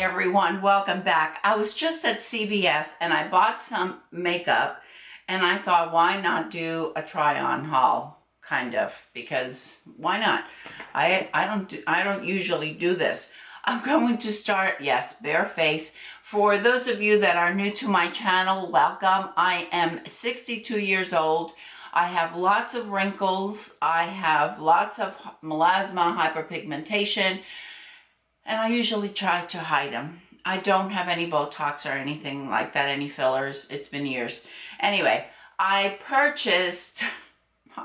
everyone, welcome back. I was just at CVS and I bought some makeup and I thought, why not do a try-on haul, kind of, because why not? I don't usually do this. I'm going to start, yes, bare face. For those of you that are new to my channel, welcome. I am 62 years old. I have lots of wrinkles. I have lots of melasma, hyperpigmentation, and I usually try to hide them. I don't have any Botox or anything like that, any fillers. It's been years. Anyway, I purchased the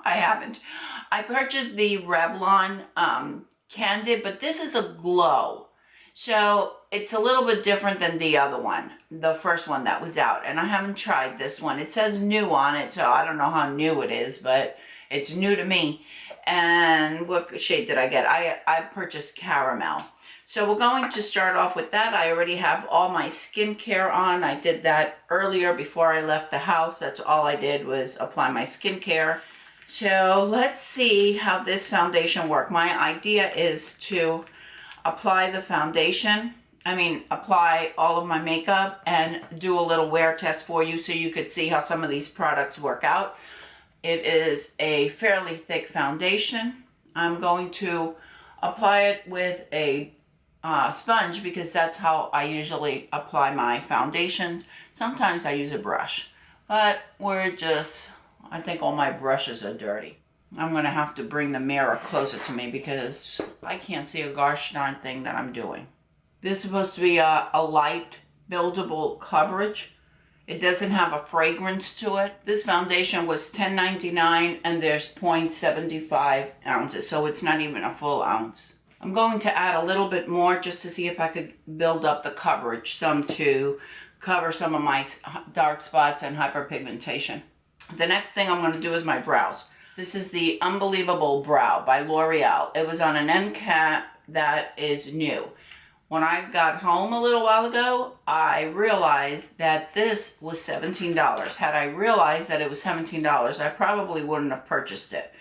Revlon Candid, but this is a glow. So it's a little bit different than the other one, the first one that was out. And I haven't tried this one. It says new on it, so I don't know how new it is, but it's new to me. And what shade did I get? I purchased Caramel. So we're going to start off with that. I already have all my skincare on. I did that earlier before I left the house. That's all I did was apply my skincare. So let's see how this foundation works. My idea is to apply the foundation. Apply all of my makeup and do a little wear test for you so you could see how some of these products work out. It is a fairly thick foundation. I'm going to apply it with a sponge because that's how I usually apply my foundations. Sometimes I use a brush, but I think all my brushes are dirty. I'm gonna have to bring the mirror closer to me because I can't see a gosh darn thing that I'm doing. This is supposed to be a light buildable coverage. It doesn't have a fragrance to it. This foundation was $10.99 and there's 0.75 ounces, so it's not even a full ounce. I'm going to add a little bit more just to see if I could build up the coverage, some to cover some of my dark spots and hyperpigmentation. The next thing I'm going to do is my brows. This is the Unbelievable Brow by L'Oreal. It was on an end cap that is new. When I got home a little while ago, I realized that this was $17. Had I realized that it was $17, I probably wouldn't have purchased it,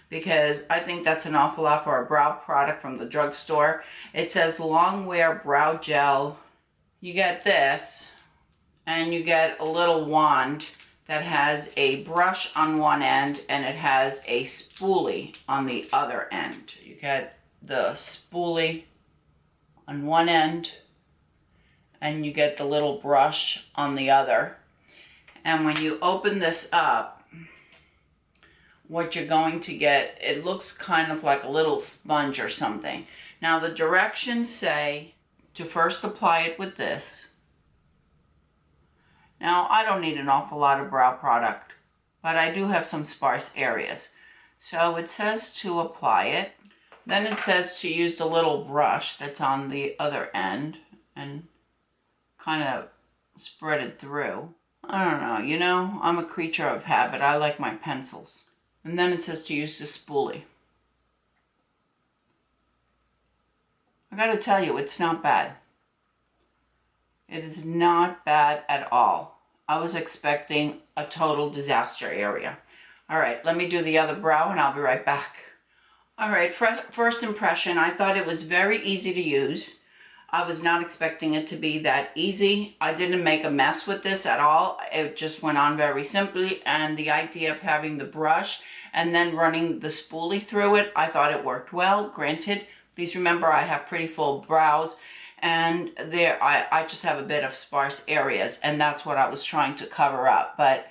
because I think that's an awful lot for a brow product from the drugstore. It says long wear brow gel. You get this, and you get a little wand that has a brush on one end and it has a spoolie on the other end. You get the spoolie on one end and you get the little brush on the other. And when you open this up, what you're going to get, it looks kind of like a little sponge or something. Now the directions say to first apply it with this. Now I don't need an awful lot of brow product, but I do have some sparse areas. So it says to apply it. Then it says to use the little brush that's on the other end and kind of spread it through. I don't know, I'm a creature of habit. I like my pencils. And then it says to use the spoolie. I gotta tell you, it's not bad. It is not bad at all. I was expecting a total disaster area. All right, let me do the other brow and I'll be right back. All right, first impression, I thought it was very easy to use. I was not expecting it to be that easy. I didn't make a mess with this at all. It just went on very simply, and the idea of having the brush and then running the spoolie through it, I thought it worked well. Granted, please remember I have pretty full brows, and there I just have a bit of sparse areas, and that's what I was trying to cover up. But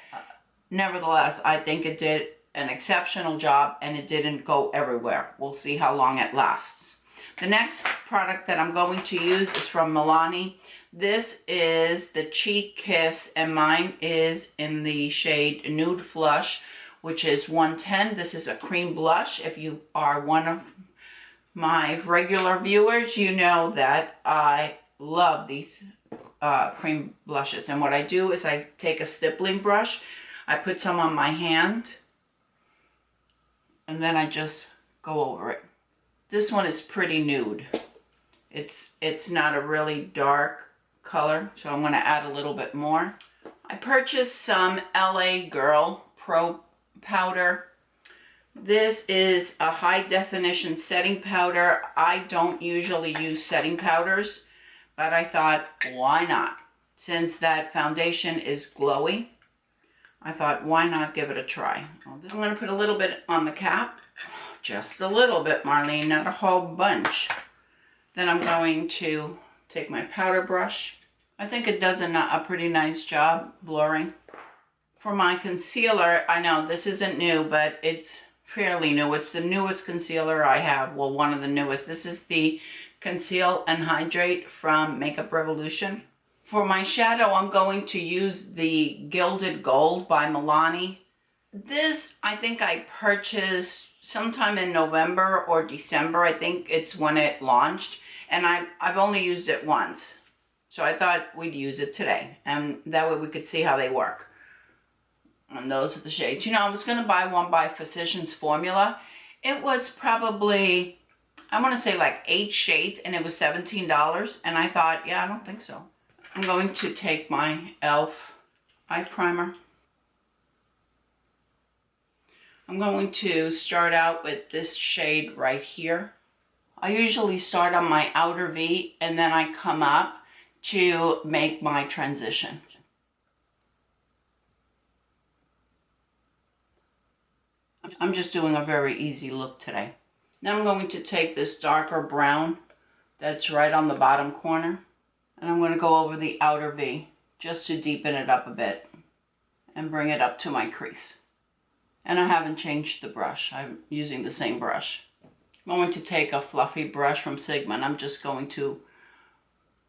nevertheless, I think it did an exceptional job and it didn't go everywhere. We'll see how long it lasts. The next product that I'm going to use is from Milani. This is the Cheek Kiss, and mine is in the shade Nude Flush, which is 110. This is a cream blush. If you are one of my regular viewers, you know that I love these cream blushes. And what I do is I take a stippling brush, I put some on my hand, and then I just go over it. This one is pretty nude. It's not a really dark color, so I'm going to add a little bit more. I purchased some LA Girl Pro Powder. This is a high definition setting powder. I don't usually use setting powders, but I thought, why not? Since that foundation is glowy, I thought, why not give it a try? I'm going to put a little bit on the cap. Just a little bit, Marlene, not a whole bunch. Then I'm going to take my powder brush. I think it does a pretty nice job blurring. For my concealer, I know this isn't new, but it's fairly new. It's the newest concealer I have. Well, one of the newest. This is the Conceal and Hydrate from Makeup Revolution. For my shadow, I'm going to use the Gilded Gold by Milani. This, I think I purchased sometime in November or December. I think it's when it launched. And I've only used it once. So I thought we'd use it today. And that way we could see how they work. And those are the shades. You know, I was going to buy one by Physicians Formula. It was probably, I want to say like 8 shades, and it was $17. And I thought, yeah, I don't think so. I'm going to take my e.l.f. eye primer. I'm going to start out with this shade right here. I usually start on my outer V, and then I come up to make my transition. I'm just doing a very easy look today. Now I'm going to take this darker brown that's right on the bottom corner, and I'm going to go over the outer V just to deepen it up a bit and bring it up to my crease. And I haven't changed the brush. I'm using the same brush. I'm going to take a fluffy brush from Sigma, and I'm just going to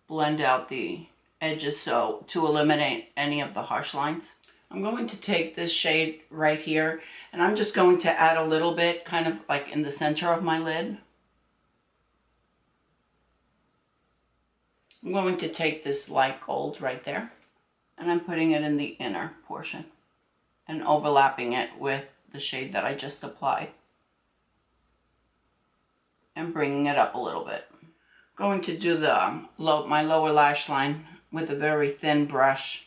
blend out the edges so to eliminate any of the harsh lines. I'm going to take this shade right here, and I'm just going to add a little bit, kind of like in the center of my lid. I'm going to take this light gold right there, and I'm putting it in the inner portion and overlapping it with the shade that I just applied and bringing it up a little bit. I'm going to do my lower lash line with a very thin brush,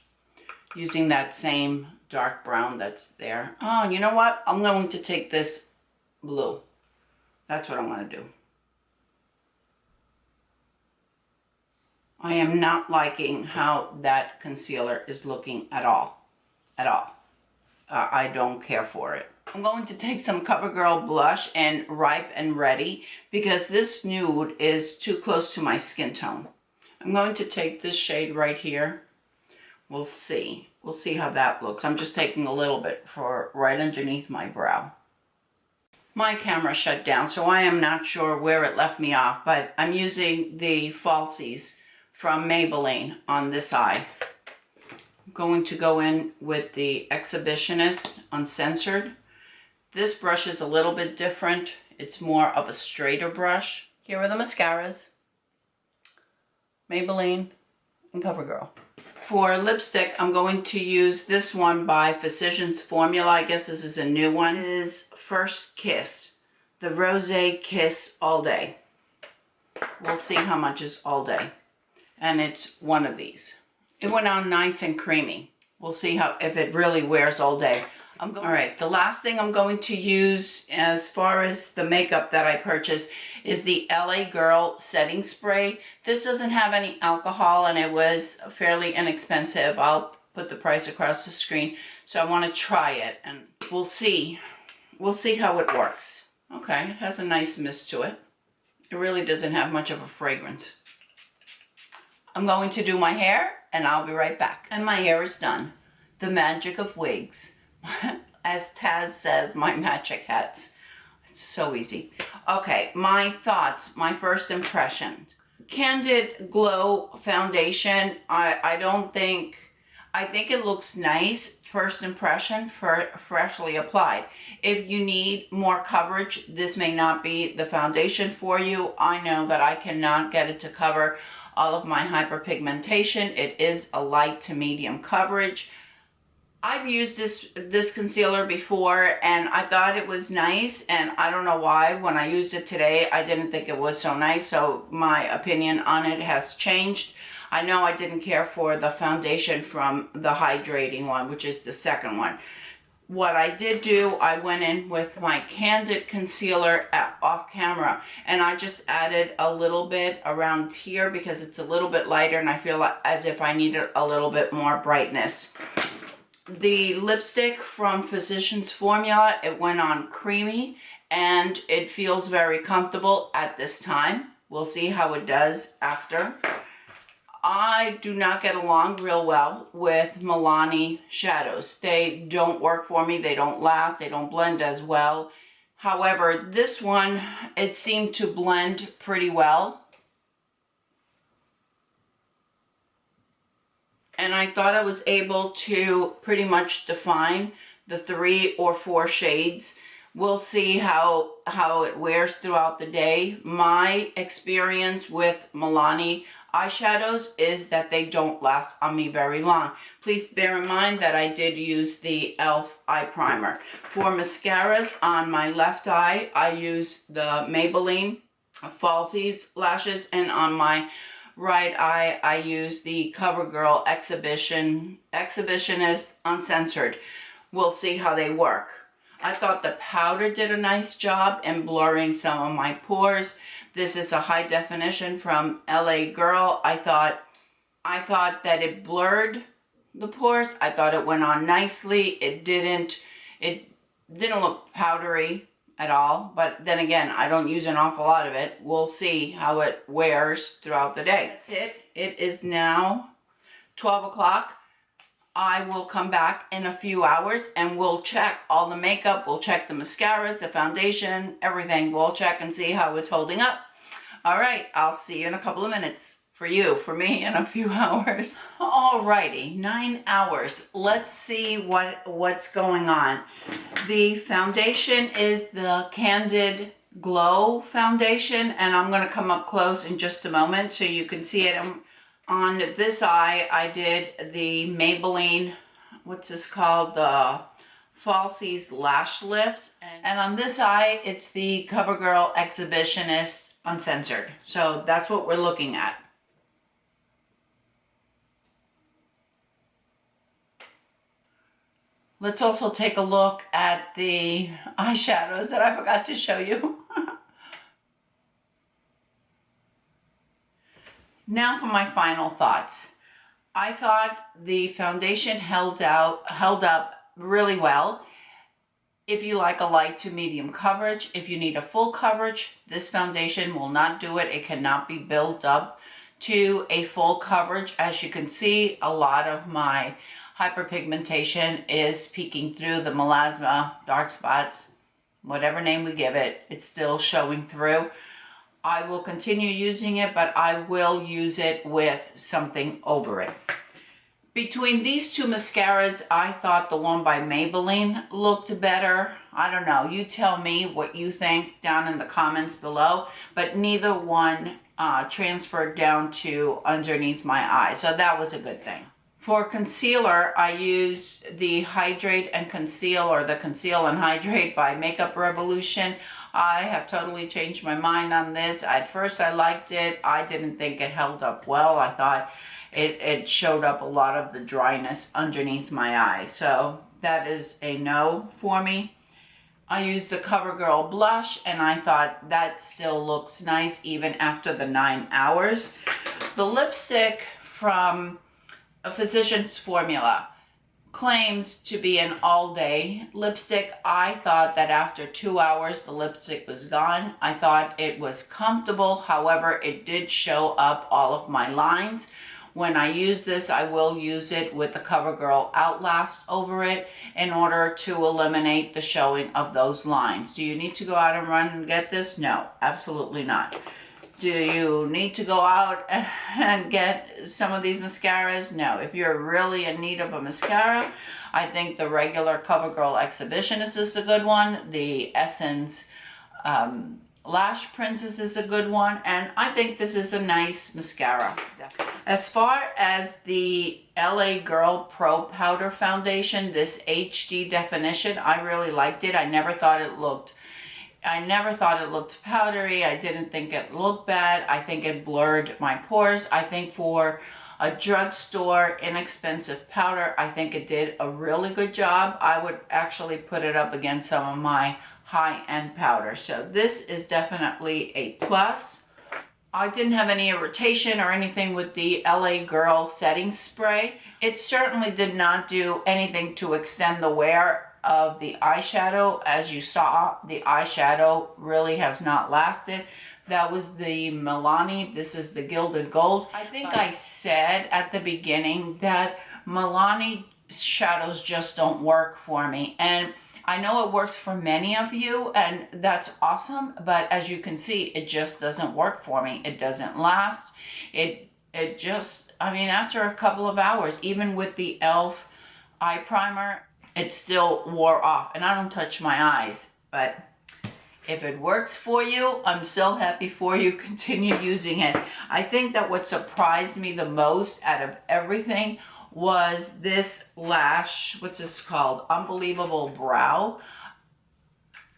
using that same dark brown that's there. Oh, you know what? I'm going to take this blue. That's what I'm going to do. I am not liking how that concealer is looking at all. At all. I don't care for it. I'm going to take some CoverGirl blush and Ripe and Ready because this nude is too close to my skin tone. I'm going to take this shade right here. We'll see. We'll see how that looks. I'm just taking a little bit for right underneath my brow. My camera shut down, so I am not sure where it left me off, but I'm using the falsies from Maybelline on this eye. I'm going to go in with the Exhibitionist Uncensored. This brush is a little bit different. It's more of a straighter brush. Here are the mascaras. Maybelline and CoverGirl. For lipstick, I'm going to use this one by Physicians Formula. I guess this is a new one. It is First Kiss, the Rose Kiss All Day. We'll see how much is all day. And it's one of these. It went on nice and creamy. We'll see if it really wears all day. All right, the last thing I'm going to use as far as the makeup that I purchased is the LA Girl setting spray. This doesn't have any alcohol and it was fairly inexpensive. I'll put the price across the screen. So I want to try it and we'll see. We'll see how it works. Okay, it has a nice mist to it. It really doesn't have much of a fragrance. I'm going to do my hair and I'll be right back. And my hair is done. The magic of wigs. As Taz says, my magic hats. It's so easy. Okay, my thoughts, my first impression. Candid Glow Foundation. I think it looks nice. First impression for freshly applied. If you need more coverage, this may not be the foundation for you. I know that I cannot get it to cover all of my hyperpigmentation. It is a light to medium coverage. I've used this concealer before and I thought it was nice, and I don't know why when I used it today I didn't think it was so nice, so my opinion on it has changed. I know I didn't care for the foundation from the hydrating one, which is the second one. what I did do, I went in with my Candid concealer off camera, and I just added a little bit around here because it's a little bit lighter and I feel like as if I needed a little bit more brightness. The lipstick from Physicians Formula, it went on creamy and it feels very comfortable at this time. We'll see how it does after. I do not get along real well with Milani shadows. They don't work for me. They don't last. They don't blend as well. However, this one, it seemed to blend pretty well. And I thought I was able to pretty much define the 3 or 4 shades. We'll see how it wears throughout the day. My experience with Milani eyeshadows is that they don't last on me very long. Please bear in mind that I did use the e.l.f. eye primer. For mascaras on my left eye, I use the Maybelline Falsies lashes, and on my right eye, I use the CoverGirl Exhibitionist Uncensored. We'll see how they work. I thought the powder did a nice job in blurring some of my pores. This is a high definition from LA Girl. I thought that it blurred the pores. I thought it went on nicely. It didn't look powdery at all. But then again, I don't use an awful lot of it. We'll see how it wears throughout the day. That's it. It is now 12 o'clock. I will come back in a few hours and we'll check all the makeup. We'll check the mascaras, the foundation, everything. We'll check and see how it's holding up. All right, I'll see you in a couple of minutes. For you, for me, in a few hours. Alrighty, 9 hours. Let's see what's going on. The foundation is the Candid Glow foundation, and I'm going to come up close in just a moment so you can see it. On this eye, I did the Maybelline, what's this called? The Falsies Lash Lift. And on this eye, it's the CoverGirl Exhibitionist Uncensored. So that's what we're looking at. Let's also take a look at the eyeshadows that I forgot to show you. Now for my final thoughts. I thought the foundation held up really well. If you like a light to medium coverage, if you need a full coverage, this foundation will not do it. It cannot be built up to a full coverage. As you can see, a lot of my hyperpigmentation is peeking through the melasma, dark spots, whatever name we give it, it's still showing through. I will continue using it, but I will use it with something over it. Between these two mascaras, I thought the one by Maybelline looked better. I don't know, you tell me what you think down in the comments below, but neither one transferred down to underneath my eye, so that was a good thing. For concealer, I use the Hydrate and Conceal, or the Conceal and Hydrate by Makeup Revolution. I have totally changed my mind on this. At first I liked it. I didn't think it held up well. I thought it showed up a lot of the dryness underneath my eye. So that is a no for me. I used the CoverGirl blush and I thought that still looks nice even after the 9 hours. The lipstick from a Physicians Formula claims to be an all-day lipstick. I thought that after 2 hours the lipstick was gone. I thought it was comfortable. However, it did show up all of my lines. When I use this, I will use it with the CoverGirl Outlast over it in order to eliminate the showing of those lines. Do you need to go out and run and get this? No, absolutely not. Do you need to go out and get some of these mascaras? No. If you're really in need of a mascara, I think the regular CoverGirl Exhibitionist is a good one. The Essence Lash Princess is a good one. And I think this is a nice mascara. As far as the LA Girl Pro Powder Foundation, this HD definition, I really liked it. I never thought it looked powdery. I didn't think it looked bad. I think it blurred my pores. I think for a drugstore inexpensive powder. I think it did a really good job. I would actually put it up against some of my high-end powders. So this is definitely a plus. I didn't have any irritation or anything with the LA Girl setting spray. It certainly did not do anything to extend the wear of the eyeshadow. As you saw, the eyeshadow really has not lasted. That was the Milani. This is the Gilded Gold. I think I said at the beginning that Milani shadows just don't work for me. And I know it works for many of you, and that's awesome, but as you can see, it just doesn't work for me. It doesn't last. It just, I mean, after a couple of hours, even with the e.l.f. eye primer, it still wore off. And I don't touch my eyes, but if it works for you, I'm so happy for you. Continue using it. I think that what surprised me the most out of everything was this lash, what's this called? Unbelievable Brow.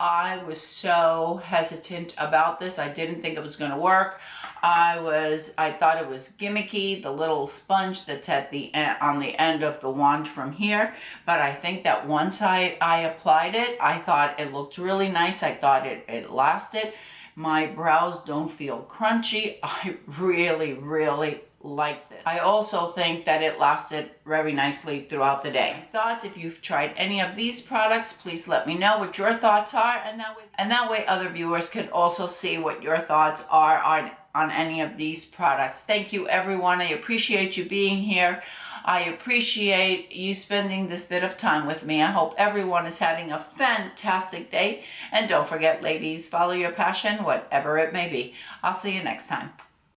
I was so hesitant about this. I didn't think it was going to work. I thought it was gimmicky, the little sponge that's at the end, on the end of the wand from here. But I think that once I applied it, I thought it looked really nice. I thought it lasted. My brows don't feel crunchy. I really, really like this. I also think that it lasted very nicely throughout the day. Thoughts, if you've tried any of these products, please let me know what your thoughts are, and that way other viewers can also see what your thoughts are on any of these products. Thank you, everyone. I appreciate you being here. I appreciate you spending this bit of time with me. I hope everyone is having a fantastic day. And don't forget, ladies, follow your passion, whatever it may be. I'll see you next time.